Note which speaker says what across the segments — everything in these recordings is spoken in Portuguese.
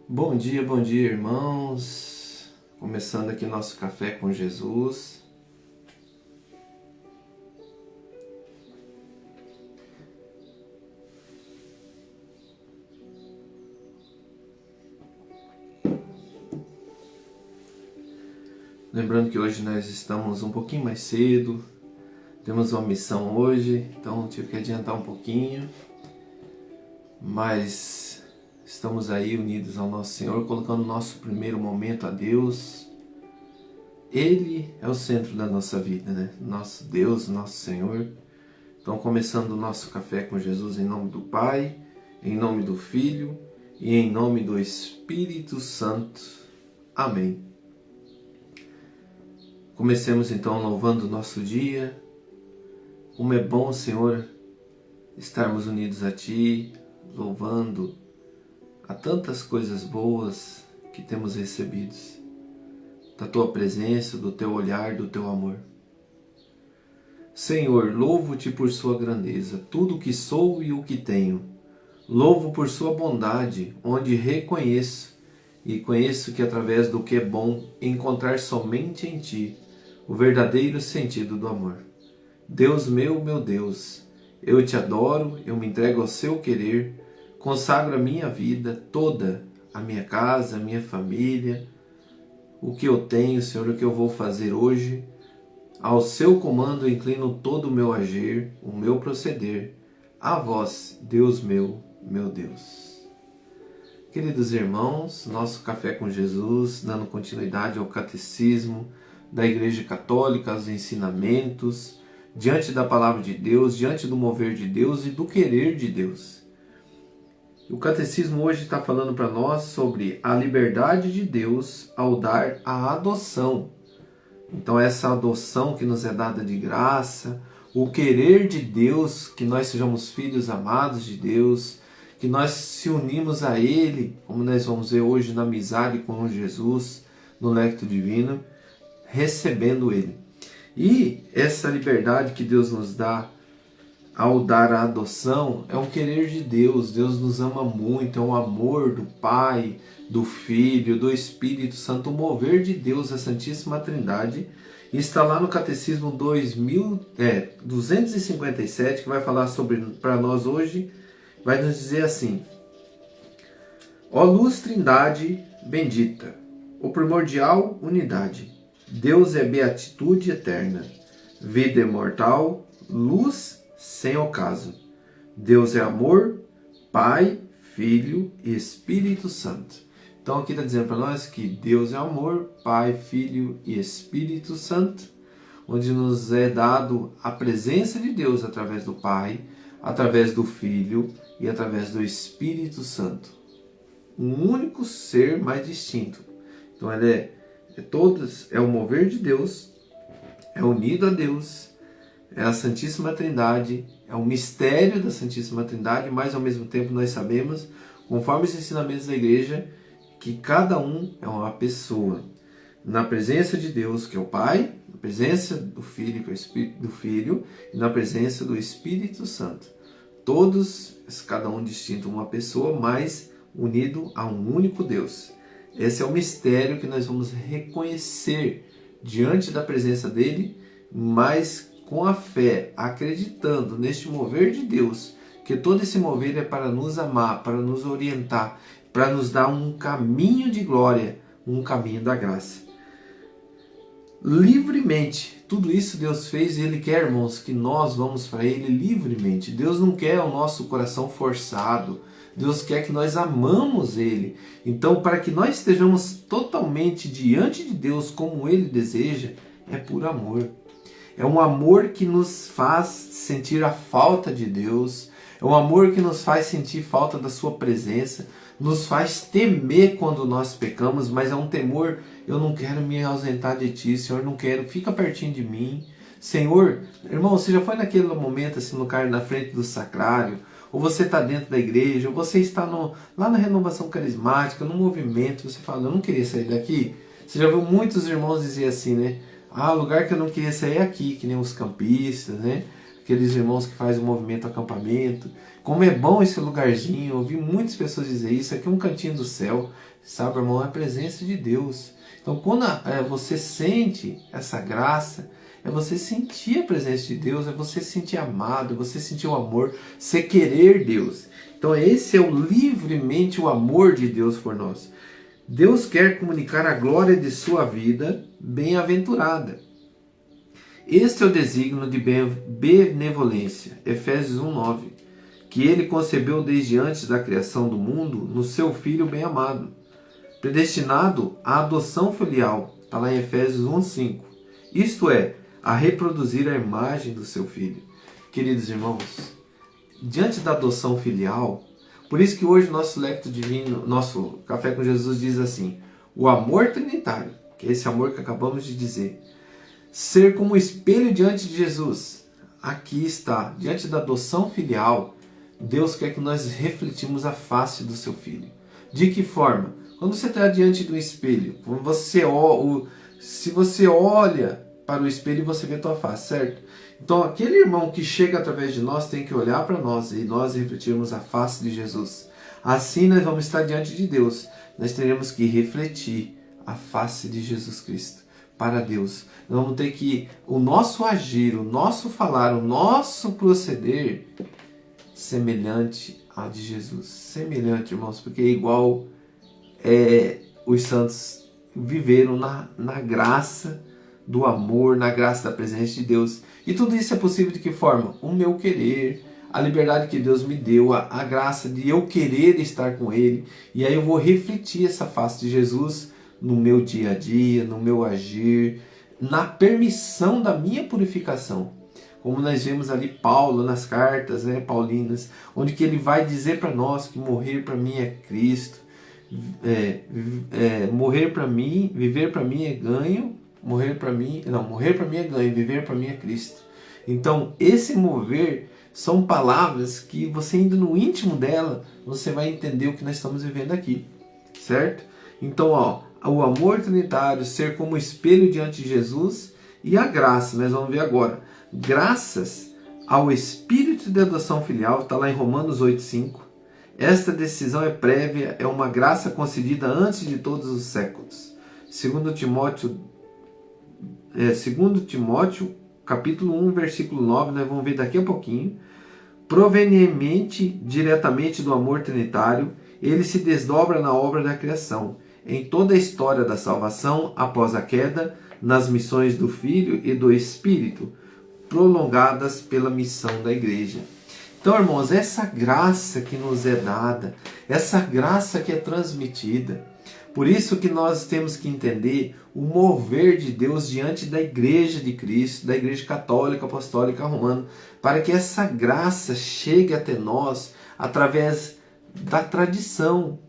Speaker 1: Bom dia, irmãos. Começando aqui nosso café com Jesus. Lembrando que hoje nós estamos um pouquinho mais cedo. Temos uma missão hoje, então tive que adiantar um pouquinho. Mas estamos aí unidos ao nosso Senhor, colocando o nosso primeiro momento a Deus. Ele é o centro da nossa vida, né? Nosso Deus, nosso Senhor. Então, começando o nosso café com Jesus em nome do Pai, em nome do Filho e em nome do Espírito Santo. Amém. Comecemos então louvando o nosso dia. Como é bom, Senhor, estarmos unidos a Ti, louvando a tantas coisas boas que temos recebidos, da Tua presença, do Teu olhar, do Teu amor. Senhor, louvo-te por sua grandeza, tudo o que sou e o que tenho. Louvo por sua bondade, onde reconheço e conheço que através do que é bom encontrar somente em ti o verdadeiro sentido do amor. Deus meu Deus, eu te adoro, eu me entrego ao seu querer, consagro a minha vida toda, a minha casa, a minha família, o que eu tenho, Senhor, o que eu vou fazer hoje. Ao seu comando inclino todo o meu agir, o meu proceder, a vós, Deus meu Deus. Queridos irmãos, nosso Café com Jesus, dando continuidade ao catecismo da Igreja Católica, aos ensinamentos, diante da Palavra de Deus, diante do mover de Deus e do querer de Deus. O catecismo hoje está falando para nós sobre a liberdade de Deus ao dar a adoção. Então essa adoção que nos é dada de graça, o querer de Deus, que nós sejamos filhos amados de Deus, que nós se unimos a Ele, como nós vamos ver hoje na amizade com Jesus, no Lectio Divino, recebendo Ele. E essa liberdade que Deus nos dá ao dar a adoção é um querer de Deus. Deus nos ama muito, é um amor do Pai, do Filho, do Espírito Santo, o mover de Deus, a Santíssima Trindade. E está lá no Catecismo 257, que vai falar sobre para nós hoje, vai nos dizer assim: ó luz Trindade bendita, o primordial unidade, Deus é beatitude eterna, vida imortal, luz sem ocaso. Deus é amor, Pai, Filho e Espírito Santo. Então aqui está dizendo para nós que Deus é amor, Pai, Filho e Espírito Santo, onde nos é dado a presença de Deus através do Pai, através do Filho e através do Espírito Santo. Um único ser mais distinto. Então ele é o mover de Deus, é unido a Deus, é a Santíssima Trindade, é o mistério da Santíssima Trindade, mas ao mesmo tempo nós sabemos, conforme os ensinamentos da Igreja, que cada um é uma pessoa. Na presença de Deus, que é o Pai, na presença do Filho, que é o Espírito do Filho, e na presença do Espírito Santo. Todos, cada um distinto, uma pessoa, mas unido a um único Deus. Esse é o mistério que nós vamos reconhecer diante da presença dele, mas com a fé, acreditando neste mover de Deus, que todo esse mover é para nos amar, para nos orientar, para nos dar um caminho de glória, um caminho da graça. Livremente, tudo isso Deus fez e Ele quer, irmãos, que nós vamos para Ele livremente. Deus não quer o nosso coração forçado, Deus quer que nós amamos Ele. Então, para que nós estejamos totalmente diante de Deus como Ele deseja, é por amor. É um amor que nos faz sentir a falta de Deus, é um amor que nos faz sentir falta da sua presença, nos faz temer quando nós pecamos, mas é um temor: eu não quero me ausentar de ti, Senhor, não quero, fica pertinho de mim. Senhor, irmão, você já foi naquele momento assim, no cara na frente do sacrário, ou você está dentro da igreja, ou você está lá na renovação carismática, no movimento, você fala: eu não queria sair daqui. Você já viu muitos irmãos dizer assim, né? Ah, o lugar que eu não queria sair é aqui, que nem os campistas, né? Aqueles irmãos que fazem o movimento acampamento. Como é bom esse lugarzinho. Eu ouvi muitas pessoas dizer isso. Aqui é um cantinho do céu. Sabe, irmão? É a presença de Deus. Então, quando você sente essa graça, é você sentir a presença de Deus, é você sentir amado, é você sentir o amor, você querer Deus. Então, esse é livremente o amor de Deus por nós. Deus quer comunicar a glória de sua vida bem-aventurada. Este é o desígnio de benevolência, Efésios 1:9, que ele concebeu desde antes da criação do mundo no seu Filho bem-amado, predestinado à adoção filial, está lá em Efésios 1:5. Isto é, a reproduzir a imagem do seu Filho. Queridos irmãos, diante da adoção filial, por isso que hoje nosso lecto divino, nosso Café com Jesus diz assim, o amor trinitário, que é esse amor que acabamos de dizer, ser como espelho diante de Jesus. Aqui está, diante da adoção filial, Deus quer que nós refletimos a face do seu Filho. De que forma? Quando você está diante do espelho, se você olha para o espelho, você vê a tua face, certo? Então aquele irmão que chega através de nós tem que olhar para nós e nós refletirmos a face de Jesus. Assim nós vamos estar diante de Deus. Nós teremos que refletir a face de Jesus Cristo para Deus. Nós vamos ter que o nosso agir, o nosso falar, o nosso proceder semelhante ao de Jesus. Semelhante, irmãos, porque é igual os santos viveram na graça do amor, na graça da presença de Deus. E tudo isso é possível de que forma? O meu querer, a liberdade que Deus me deu, a graça de eu querer estar com Ele. E aí eu vou refletir essa face de Jesus no meu dia a dia, no meu agir, na permissão da minha purificação. Como nós vemos ali Paulo nas cartas paulinas, onde que ele vai dizer para nós que morrer para mim é Cristo, morrer para mim, viver para mim é ganho, morrer para mim é ganho, viver para mim é Cristo. Então, esse mover são palavras que você indo no íntimo dela, você vai entender o que nós estamos vivendo aqui, certo? Então, o amor trinitário, ser como espelho diante de Jesus e a graça, nós vamos ver agora. Graças ao Espírito de adoção filial, está lá em Romanos 8:5. Esta decisão é prévia, é uma graça concedida antes de todos os séculos. 2 Timóteo, capítulo 1, versículo 9, nós vamos ver daqui a pouquinho. Proveniente diretamente do amor trinitário, ele se desdobra na obra da criação, em toda a história da salvação após a queda, nas missões do Filho e do Espírito, prolongadas pela missão da igreja. Então, irmãos, essa graça que nos é dada, essa graça que é transmitida, por isso que nós temos que entender o mover de Deus diante da igreja de Cristo, da igreja católica, apostólica, romana, para que essa graça chegue até nós através da tradição.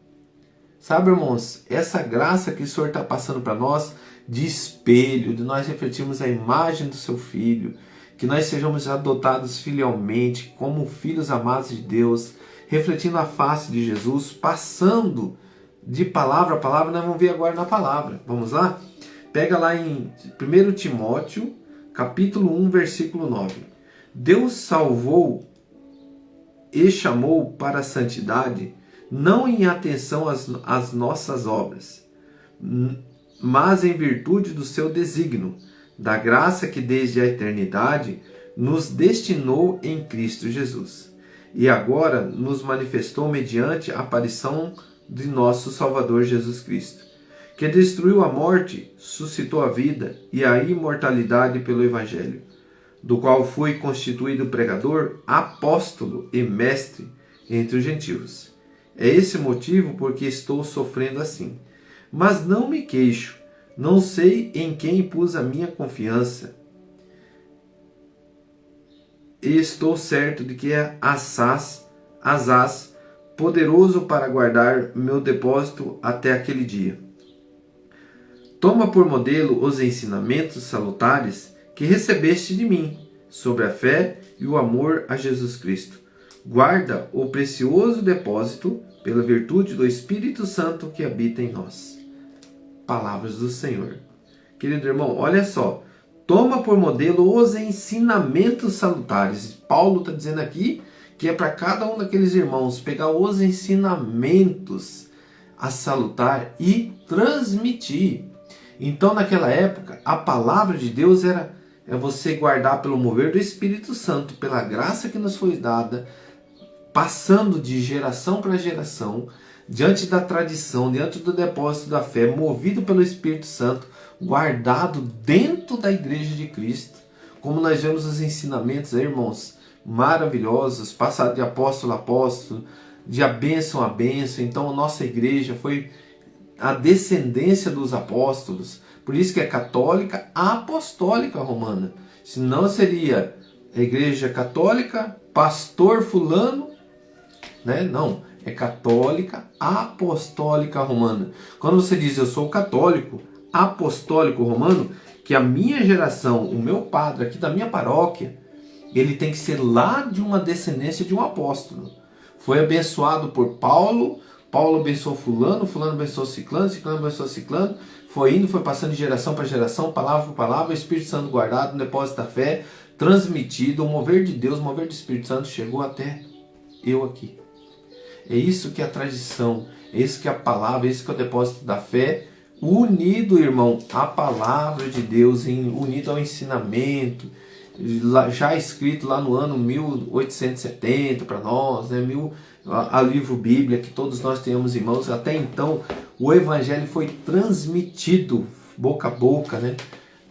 Speaker 1: Sabe, irmãos, essa graça que o Senhor está passando para nós, de espelho, de nós refletirmos a imagem do seu Filho, que nós sejamos adotados filialmente, como filhos amados de Deus, refletindo a face de Jesus, passando de palavra a palavra. Nós vamos ver agora na palavra. Vamos lá? Pega lá em 1 Timóteo, capítulo 1, versículo 9. Deus salvou e chamou para a santidade, não em atenção às nossas obras, mas em virtude do seu desígnio, da graça que desde a eternidade nos destinou em Cristo Jesus, e agora nos manifestou mediante a aparição de nosso Salvador Jesus Cristo, que destruiu a morte, suscitou a vida e a imortalidade pelo Evangelho, do qual fui constituído pregador, apóstolo e mestre entre os gentios. É esse o motivo porque estou sofrendo assim. Mas não me queixo, não sei em quem pus a minha confiança. E estou certo de que é Asás, poderoso para guardar meu depósito até aquele dia. Toma por modelo os ensinamentos salutares que recebeste de mim, sobre a fé e o amor a Jesus Cristo. Guarda o precioso depósito pela virtude do Espírito Santo que habita em nós. Palavras do Senhor. Querido irmão, olha só. Toma por modelo os ensinamentos salutares. Paulo está dizendo aqui que é para cada um daqueles irmãos pegar os ensinamentos a salutar e transmitir. Então, naquela época, a palavra de Deus é você guardar pelo mover do Espírito Santo, pela graça que nos foi dada, passando de geração para geração, diante da tradição, diante do depósito da fé, movido pelo Espírito Santo, guardado dentro da igreja de Cristo. Como nós vemos os ensinamentos, irmãos, maravilhosos, passado de apóstolo a apóstolo, de a bênção a bênção. Então a nossa igreja foi a descendência dos apóstolos, por isso que é católica apostólica romana. Senão seria a igreja católica, pastor fulano, né? Não, é católica apostólica romana. Quando você diz eu sou católico apostólico romano, que a minha geração, o meu padre aqui da minha paróquia, ele tem que ser lá de uma descendência de um apóstolo. Foi abençoado por Paulo, Paulo abençoou fulano, fulano abençoou ciclano, ciclano abençoou ciclano, foi indo, foi passando de geração para geração, palavra por palavra, o Espírito Santo guardado no depósito da fé, transmitido, o mover de Deus, o mover do Espírito Santo chegou até eu aqui. É isso que é a tradição, é isso que é a palavra, é isso que é o depósito da fé, unido, irmão, à palavra de Deus, unido ao ensinamento, já escrito lá no ano 1870 para nós, né? A livro Bíblia, que todos nós tenhamos em mãos. Até então, o Evangelho foi transmitido boca a boca, né?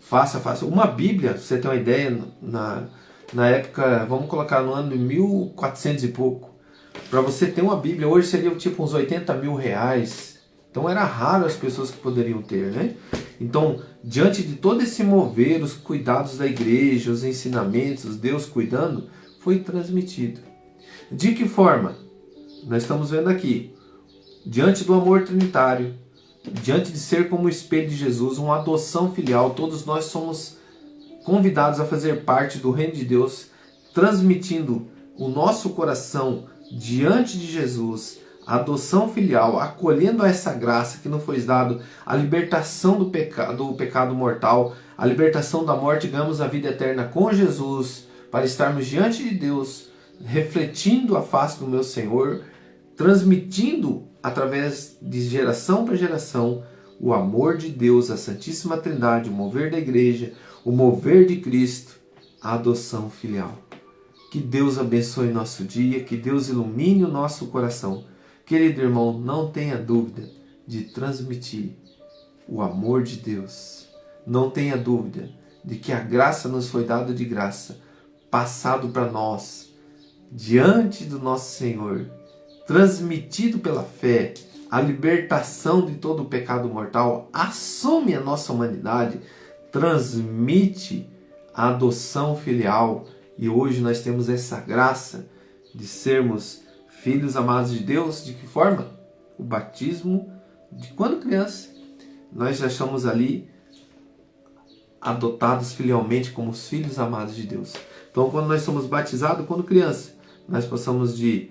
Speaker 1: Face a face. Uma Bíblia, pra você ter uma ideia, na época, vamos colocar no ano de 1400 e pouco, para você ter uma Bíblia, hoje seria tipo uns 80 mil reais. Então era raro as pessoas que poderiam ter, né? Então, diante de todo esse mover, os cuidados da igreja, os ensinamentos, Deus cuidando, foi transmitido. De que forma? Nós estamos vendo aqui, diante do amor trinitário, diante de ser como o espelho de Jesus, uma adoção filial, todos nós somos convidados a fazer parte do reino de Deus, transmitindo o nosso coração diante de Jesus, a adoção filial, acolhendo essa graça que nos foi dado, a libertação do pecado mortal, a libertação da morte, ganhamos a vida eterna com Jesus, para estarmos diante de Deus, refletindo a face do meu Senhor, transmitindo através de geração para geração o amor de Deus, a Santíssima Trindade, o mover da igreja, o mover de Cristo, a adoção filial. Que Deus abençoe nosso dia, que Deus ilumine o nosso coração. Querido irmão, não tenha dúvida de transmitir o amor de Deus. Não tenha dúvida de que a graça nos foi dada de graça, passado para nós, diante do nosso Senhor, transmitido pela fé, a libertação de todo o pecado mortal, assume a nossa humanidade, transmite a adoção filial. E hoje nós temos essa graça de sermos filhos amados de Deus. De que forma? O batismo de quando criança. Nós já estamos ali adotados filialmente como os filhos amados de Deus. Então, quando nós somos batizados quando criança, nós passamos de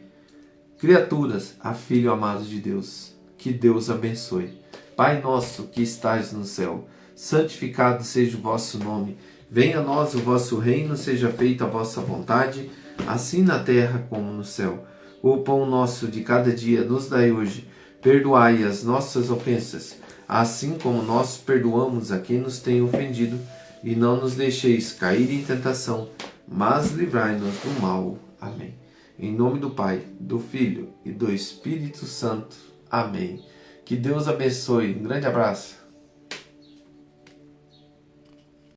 Speaker 1: criaturas a filhos amados de Deus. Que Deus abençoe. Pai nosso que estais no céu, santificado seja o vosso nome. Venha a nós o vosso reino, seja feita a vossa vontade, assim na terra como no céu. O pão nosso de cada dia nos dai hoje. Perdoai as nossas ofensas, assim como nós perdoamos a quem nos tem ofendido. E não nos deixeis cair em tentação, mas livrai-nos do mal. Amém. Em nome do Pai, do Filho e do Espírito Santo. Amém. Que Deus abençoe. Um grande abraço.